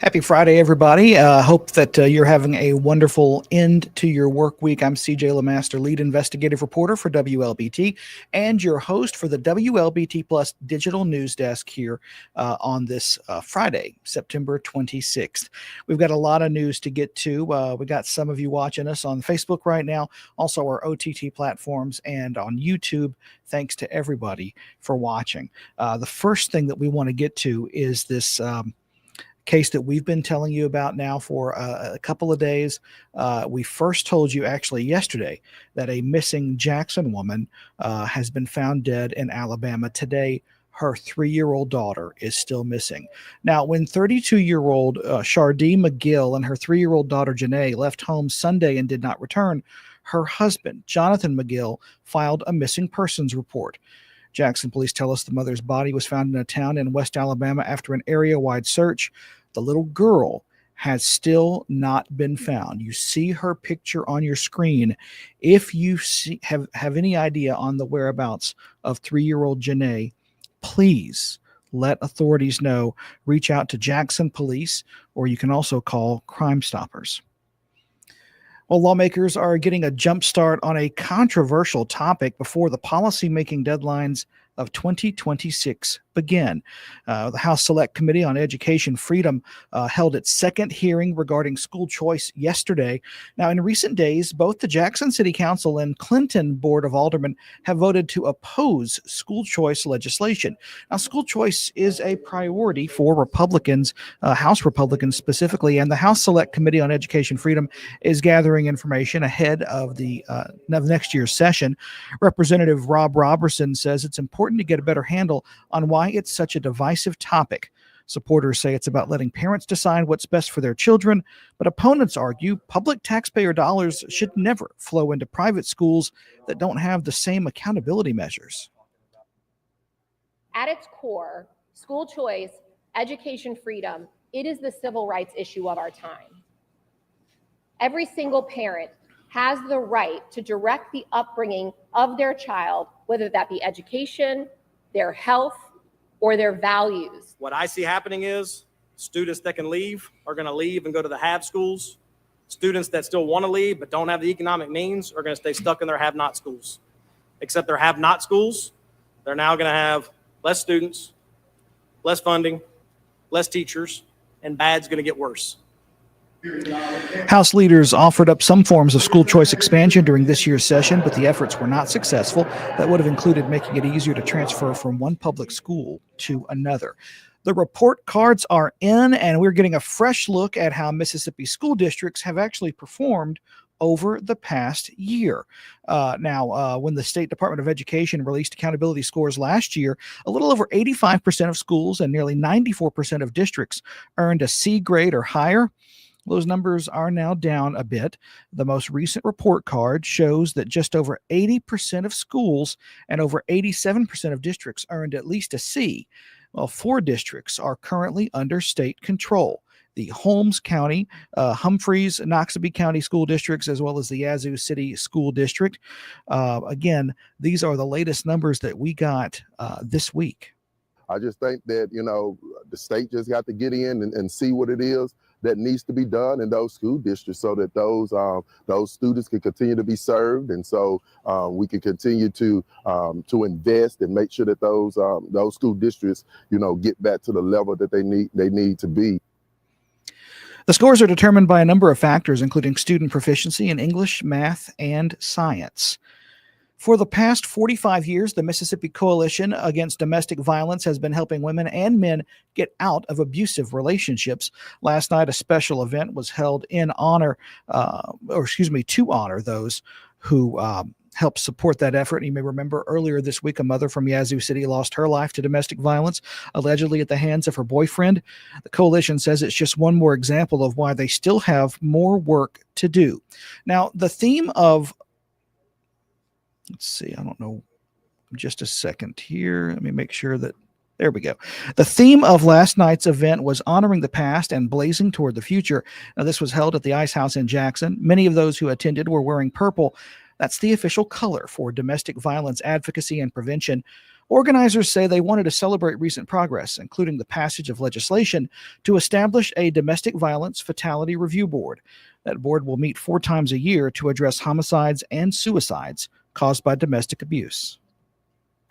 Happy Friday, everybody. Hope that you're having a wonderful end to your work week. I'm CJ LeMaster, lead investigative reporter for WLBT and your host for the WLBT Plus digital news desk here on this Friday, September 26th. We've got a lot of news to get to. We got some of you watching us on Facebook right now, also our OTT platforms and on YouTube. Thanks to everybody for watching. The first thing that we want to get to is this case that we've been telling you about now for a couple of days. We first told you actually yesterday that a missing Jackson woman has been found dead in Alabama. Today, her 3-year-old daughter is still missing. Now, when 32-year-old Shardee McGill and her 3-year-old daughter Janae left home Sunday and did not return, her husband, Jonathan McGill, filed a missing persons report. Jackson police tell us the mother's body was found in a town in West Alabama after an area-wide search. The little girl has still not been found. You see her picture on your screen. If you have any idea on the whereabouts of 3-year-old Janae, please let authorities know. Reach out to Jackson Police, or you can also call Crime Stoppers. Well, lawmakers are getting a jump start on a controversial topic before the policy-making deadlines of 2026 begin. The House Select Committee on Education Freedom held its second hearing regarding school choice yesterday. Now, in recent days, both the Jackson City Council and Clinton Board of Aldermen have voted to oppose school choice legislation. Now, school choice is a priority for Republicans, House Republicans specifically, and the House Select Committee on Education Freedom is gathering information ahead of the next year's session. Representative Rob Robertson says it's important to get a better handle on why it's such a divisive topic. Supporters say it's about letting parents decide what's best for their children, but opponents argue public taxpayer dollars should never flow into private schools that don't have the same accountability measures. At its core, school choice, education freedom, it is the civil rights issue of our time. Every single parent has the right to direct the upbringing of their child, whether that be education, their health, or their values. What I see happening is students that can leave are going to leave and go to the have schools. Students that still want to leave but don't have the economic means are going to stay stuck in their have-not schools. Except their have-not schools, they're now going to have less students, less funding, less teachers, and bad's going to get worse. House leaders offered up some forms of school choice expansion during this year's session, but the efforts were not successful. That would have included making it easier to transfer from one public school to another. The report cards are in, and we're getting a fresh look at how Mississippi school districts have actually performed over the past year. When the State Department of Education released accountability scores last year, a little over 85% of schools and nearly 94% of districts earned a C grade or higher. Those numbers are now down a bit. The most recent report card shows that just over 80% of schools and over 87% of districts earned at least a C. Well, 4 districts are currently under state control. The Holmes County, Humphreys, Noxubee County school districts, as well as the Yazoo City School District. Again, these are the latest numbers that we got this week. I just think that, the state just got to get in and see what it is that needs to be done in those school districts so that those students can continue to be served. And so we can continue to invest and make sure that those school districts, get back to the level that they need to be. The scores are determined by a number of factors, including student proficiency in English, math, and science. For the past 45 years, the Mississippi Coalition Against Domestic Violence has been helping women and men get out of abusive relationships. Last night, a special event was held to honor those who helped support that effort. You may remember earlier this week, a mother from Yazoo City lost her life to domestic violence, allegedly at the hands of her boyfriend. The coalition says it's just one more example of why they still have more work to do. Now, the theme of let's see, I don't know, just a second here. Let me make sure that, there we go. The theme of last night's event was honoring the past and blazing toward the future. Now, this was held at the Ice House in Jackson. Many of those who attended were wearing purple. That's the official color for domestic violence advocacy and prevention. Organizers say they wanted to celebrate recent progress, including the passage of legislation to establish a domestic violence fatality review board. That board will meet 4 times a year to address homicides and suicides caused by domestic abuse.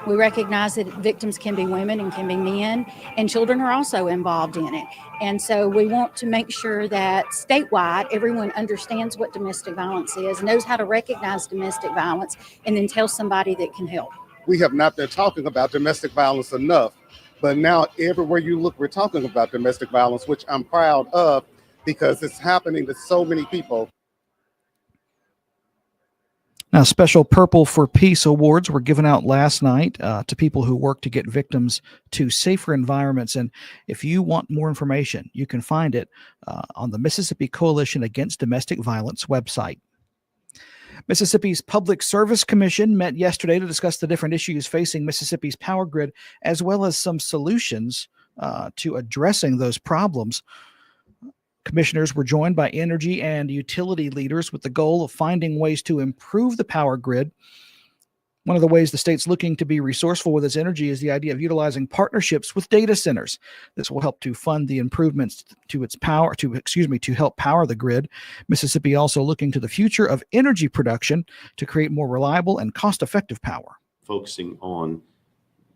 We recognize that victims can be women and can be men, and children are also involved in it. And so we want to make sure that statewide, everyone understands what domestic violence is, knows how to recognize domestic violence, and then tell somebody that can help. We have not been talking about domestic violence enough, but now everywhere you look, we're talking about domestic violence, which I'm proud of because it's happening to so many people. Now, special Purple for Peace awards were given out last night to people who work to get victims to safer environments. And if you want more information, you can find it on the Mississippi Coalition Against Domestic Violence website. Mississippi's Public Service Commission met yesterday to discuss the different issues facing Mississippi's power grid, as well as some solutions to addressing those problems. Commissioners were joined by energy and utility leaders with the goal of finding ways to improve the power grid. One of the ways the state's looking to be resourceful with its energy is the idea of utilizing partnerships with data centers. This will help to fund the improvements to its power, to help power the grid. Mississippi also looking to the future of energy production to create more reliable and cost-effective power. Focusing on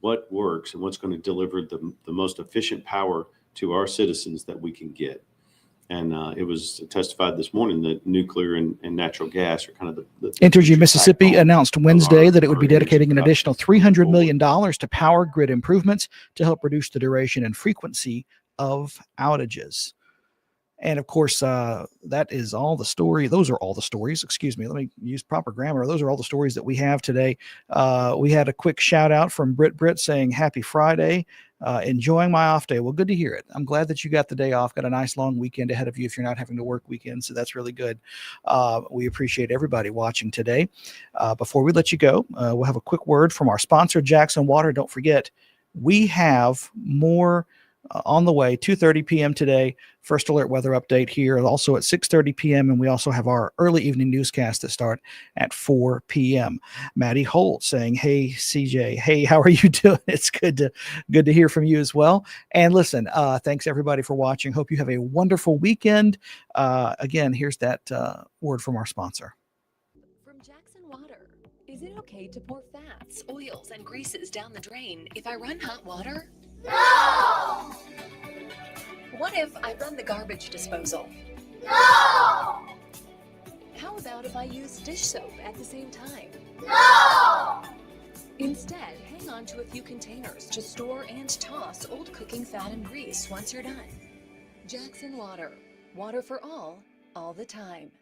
what works and what's going to deliver the most efficient power to our citizens that we can get. And it was testified this morning that nuclear and natural gas are kind of the Energy Mississippi announced Wednesday that it would be dedicating an additional $300 million to power grid improvements to help reduce the duration and frequency of outages. And of course, that is all the story. Those are all the stories. Excuse me. Let me use proper grammar. Those are all the stories that we have today. We had a quick shout out from Britt saying happy Friday. Enjoying my off day. Well, good to hear it. I'm glad that you got the day off. Got a nice long weekend ahead of you if you're not having to work weekends. So that's really good. We appreciate everybody watching today. Before we let you go, we'll have a quick word from our sponsor, Jackson Water. Don't forget, we have more on the way, 2:30 p.m. today. First alert weather update here, also at 6:30 p.m. And we also have our early evening newscast that start at 4 p.m. Maddie Holt saying, hey, CJ, hey, how are you doing? It's good to hear from you as well. And listen, thanks everybody for watching. Hope you have a wonderful weekend. Again, here's that word from our sponsor. From Jackson Water, is it okay to pour fats, oils, and greases down the drain if I run hot water? No! What if I run the garbage disposal? No! How about if I use dish soap at the same time? No! Instead, hang on to a few containers to store and toss old cooking fat and grease once you're done. Jackson Water. Water for all the time.